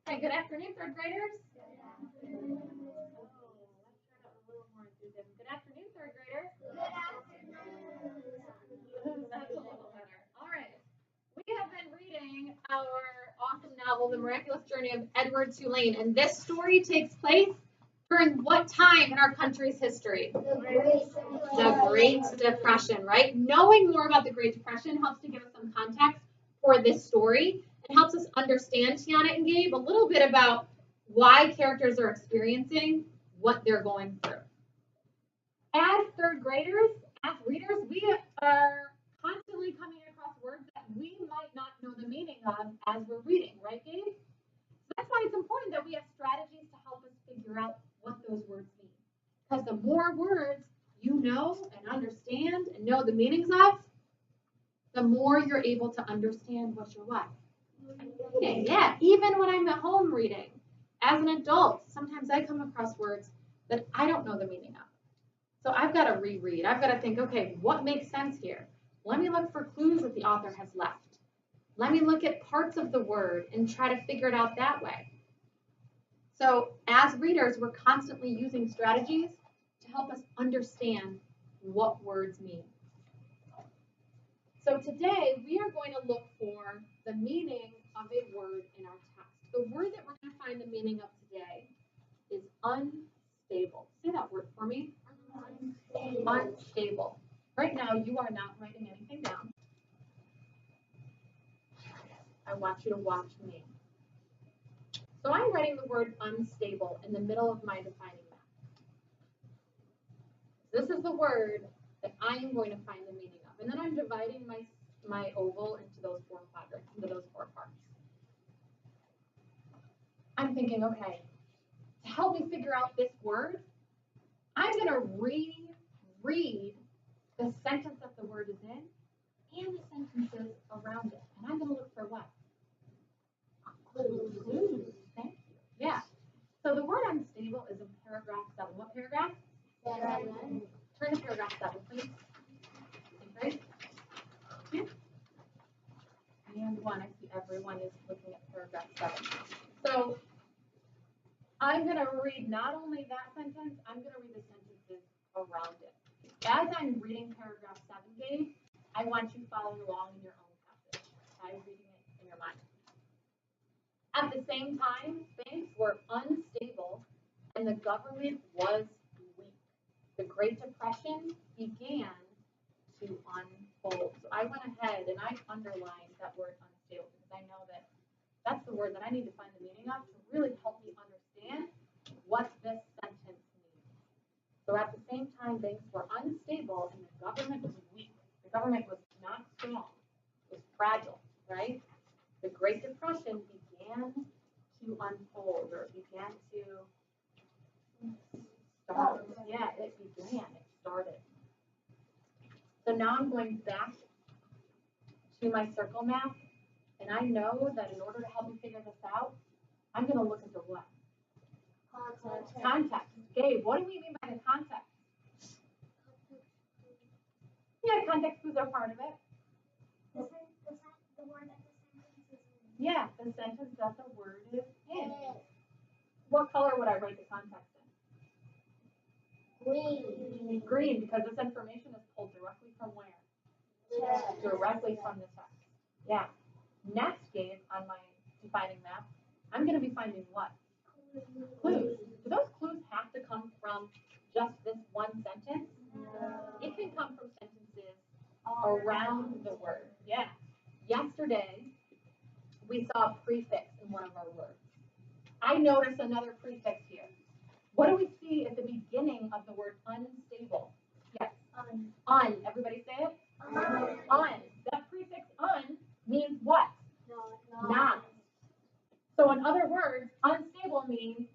Hi, good afternoon, third graders. Oh, let's turn up a little more enthusiasm. Good afternoon, third graders. That's a little better. All right. We have been reading our awesome novel, The Miraculous Journey of Edward Tulane, and this story takes place during what time in our country's history? The Great Depression, right? Knowing more about the Great Depression helps to give us some context for this story. It helps us understand, Tiana and Gabe, a little bit about why characters are experiencing what they're going through. As third graders, as readers, we are constantly coming across words that we might not know the meaning of as we're reading, right, Gabe? So that's why it's important that we have strategies to help us figure out what those words mean. Because the more words you know and understand and know the meanings of, the more you're able to understand what you're what? Reading. Yeah, even when I'm at home reading. As an adult, sometimes I come across words that I don't know the meaning of. So I've got to reread. I've got to think, okay, what makes sense here? Let me look for clues that the author has left. Let me look at parts of the word and try to figure it out that way. So as readers, we're constantly using strategies to help us understand what words mean. So today, we are going to look for the meaning of a word in our text. The word that we're going to find the meaning of today is unstable. Say that word for me. Unstable. Right now, you are not writing anything down. I want you to watch me. So I'm writing the word unstable in the middle of my defining map. This is the word that I am going to find the meaning of. And then I'm dividing my oval into those four quadrants, into those four parts. I'm thinking, okay, to help me figure out this word, I'm going to reread the sentence that the word is in and the sentences around it. And I'm going to look for what? Clues. Thank you. Yeah. So the word unstable is in paragraph 7. What paragraph? 7. Turn to paragraph 7, please. Okay. And 1. I see everyone is looking at paragraph 7. So I'm going to read not only that sentence, I'm going to read the sentences around it. As I'm reading paragraph 7, Gabe, I want you following along in your own passage. I'm reading it in your mind. At the same time, banks were unstable and the government was weak. The Great Depression began to unfold. So I went ahead and I underlined that word unstable because I know that that's the word that I need to find the meaning of to really help me understand what this sentence means. So at the same time, banks were unstable and the government was weak. The government was not strong. It was fragile, right? The Great Depression began to unfold, or it began to start. Yeah, it began. It started. So now I'm going back to my circle map, and I know that in order to help me figure this out, I'm going to look at the what? Context. Gabe, what do we mean by the context? Yeah, context clues are part of it. Yeah, the sentence that the word is in. What color would I write the context in? Green. Green, because this information is pulled directly from where? Text. Directly from the text. Yeah. Next, Gabe, on my defining map, I'm going to be finding what? Clues. Do those clues have to come from just this one sentence? No. It can come from sentences around the word. Yeah. Yesterday, we saw a prefix in one of our words. I noticed another prefix here. What do we see at the beginning of the word unstable? Yes. Un. Everybody say it? Un. That prefix un means what? Not. So in other words, unstable means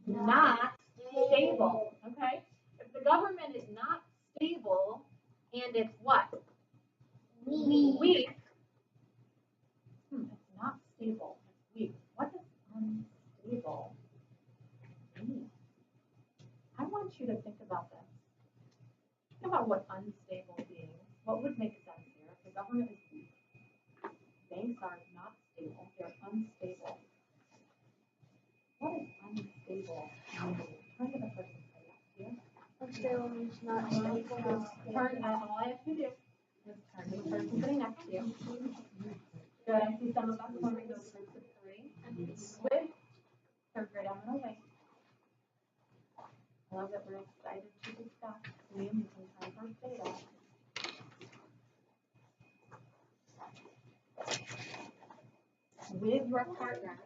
not stable. Okay? If the government is not stable and it's what? Weak. It's not stable. It's weak. What does unstable mean? I want you to think about this. Think about what unstable means. What would make sense here? If the government is weak, banks are not stable, they're unstable. Not stable. Turn, all I have to do is turn to the person sitting next to you. Good, I see some of us forming those groups of three. With third grade, I'm gonna wait. I love that we're excited to discuss names and time for data. With your partner,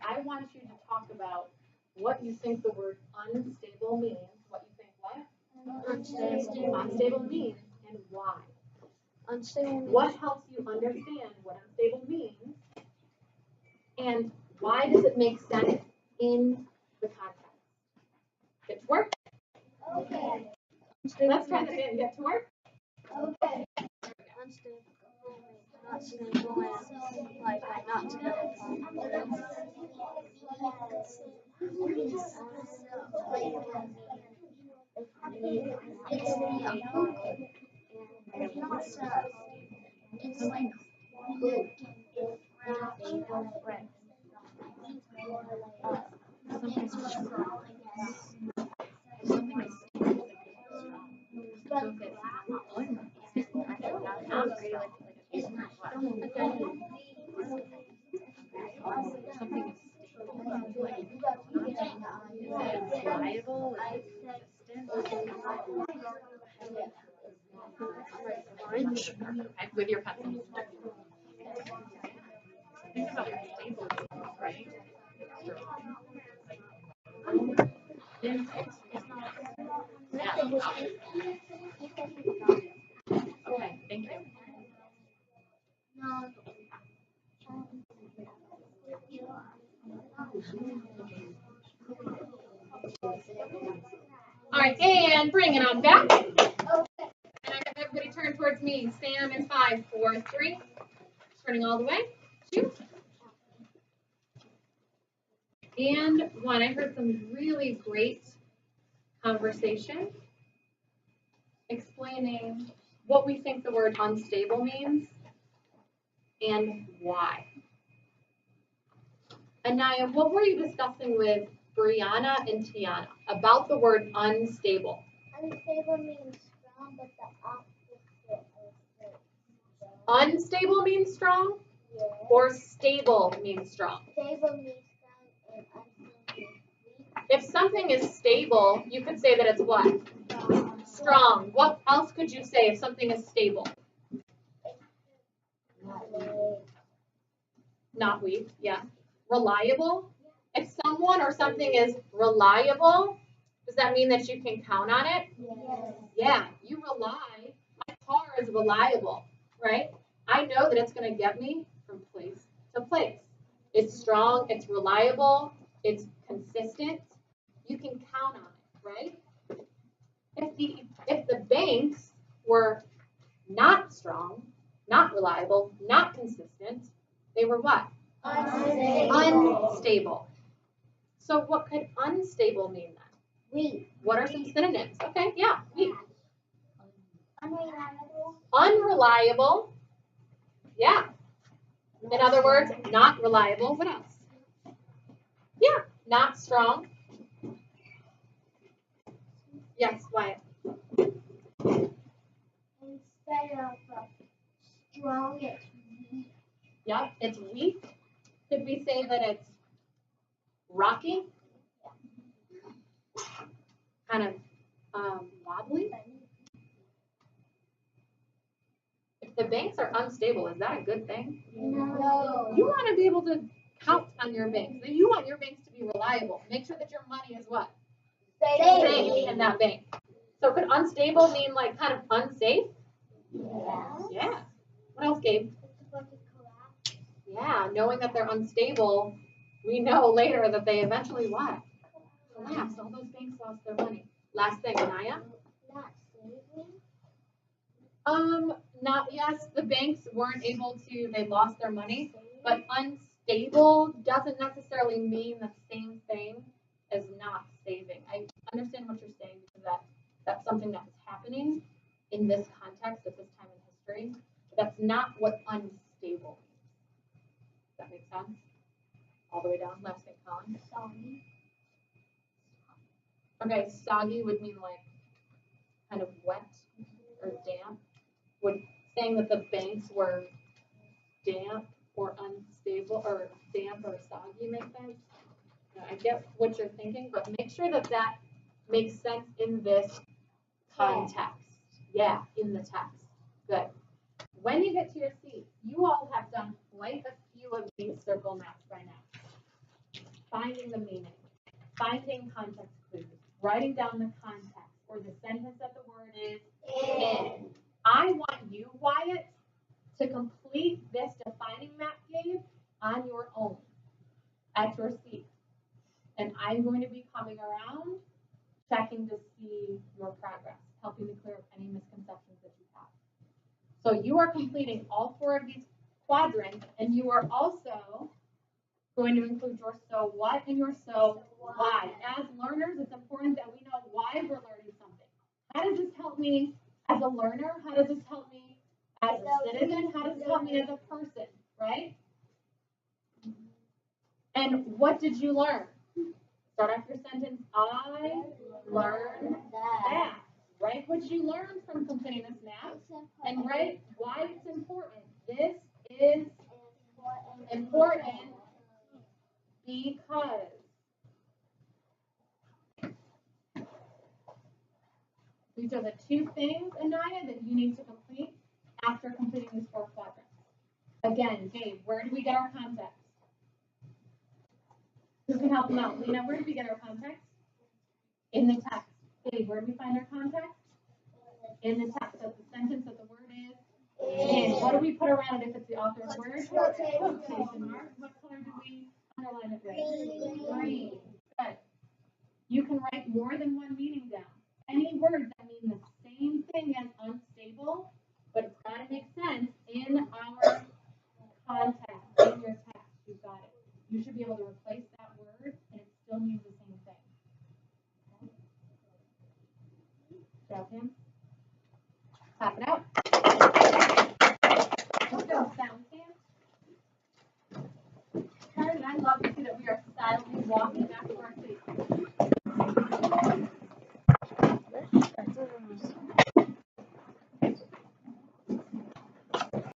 I want you to talk about what you think the word unstable means. What you think what? Unstable means and why. Unstable means. What helps you understand what unstable means and why does it make sense in the context? Get to work. Okay. Let's try this again. Get to work. Okay. Unstable. Not stable and like not together. It's like good. It's right. Something strong, I guess. Something is stable. Don't say unstable. Not really like It's not something is stable. Like reliable, consistent. With your pencil. Think about your stable, right? Okay, thank you. No. All right, and bring it on back. And I have everybody turn towards me. Sam in 5, 4, 3. Turning all the way. 2. And 1. I heard some really great conversation explaining what we think the word unstable means and why. Anaya, what were you discussing with Brianna and Tiana about the word unstable? Unstable means strong, but the opposite of strong. Unstable means strong Yes. or stable means strong? Stable means strong and unstable means weak. If something is stable, you could say that it's what? Strong. What else could you say if something is stable? Not weak, yeah. Reliable. If someone or something is reliable, does that mean that you can count on it? Yes. Yeah, you rely. My car is reliable, right? I know that it's going to get me from place to place. It's strong, it's reliable, it's consistent. You can count on it, right? If the banks were not strong, not reliable, not consistent, they were what? Unstable. Unstable. So what could unstable mean then? Weak. What are some synonyms? Okay, yeah, weak. Unreliable. Unreliable. Yeah. In other words, not reliable. What else? Yeah, not strong. Yes, Wyatt. Instead of strong, it's weak. Yep, it's weak. Could we say that it's rocky? Kind of wobbly? If the banks are unstable, is that a good thing? No. You want to be able to count on your banks. You want your banks to be reliable. Make sure that your money is what? Safe in that bank. So could unstable mean like kind of unsafe? Yeah. What else, Gabe? Yeah, knowing that they're unstable, we know later that they eventually what? Collapse. All those banks lost their money. Last thing, Anaya? Not saving. Not yes, the banks weren't able to, they lost their money, but unstable doesn't necessarily mean the same thing as not saving. I understand what you're saying because that's something that was happening in this context at this time in history. But that's not what unstable means. Does that make sense? All the way down, last thing, Colin. Soggy. Okay, soggy would mean like kind of wet or damp. Would saying that the banks were damp or unstable or damp or soggy make sense? I get what you're thinking, but make sure that that makes sense in this context. Yeah, in the text. Good. When you get to your seat, you all have done quite a few of these circle maps by now. Finding the meaning, finding context clues, writing down the context or the sentence that the word is in. I want you, Wyatt, to complete this defining map game on your own at your seat. And I'm going to be coming around, checking to see your progress, helping to clear up any misconceptions that you have. So you are completing all 4 of these quadrants, and you are also going to include your so what and your so why. As learners, it's important that we know why we're learning something. How does this help me as a learner? How does this help me as a citizen? How does this help me as a person, right? And what did you learn? Start off your sentence, I learned that. Write what you learned from completing this map and write why it's important. This is important because. These are the 2 things, Anaya, that you need to complete after completing these 4 quadrants. Again, Gabe, where do we get our context? Who can help them out? Lena, where do we get our context? In the text. Gabe, where do we find our context? In the text. That's the sentence that the word is in. What do we put around it if it's the author's word? Quotation mark. What color do we underline it with? Green. Good. You can write more than one meaning down. Any words that mean the same thing as unstable, but it's got to make sense in our context, in your text. You've got it. You should be able to replace that word, and it still means the same thing. Grab him. Tap it out. Let's go, sound stand. I love to see that we are silently walking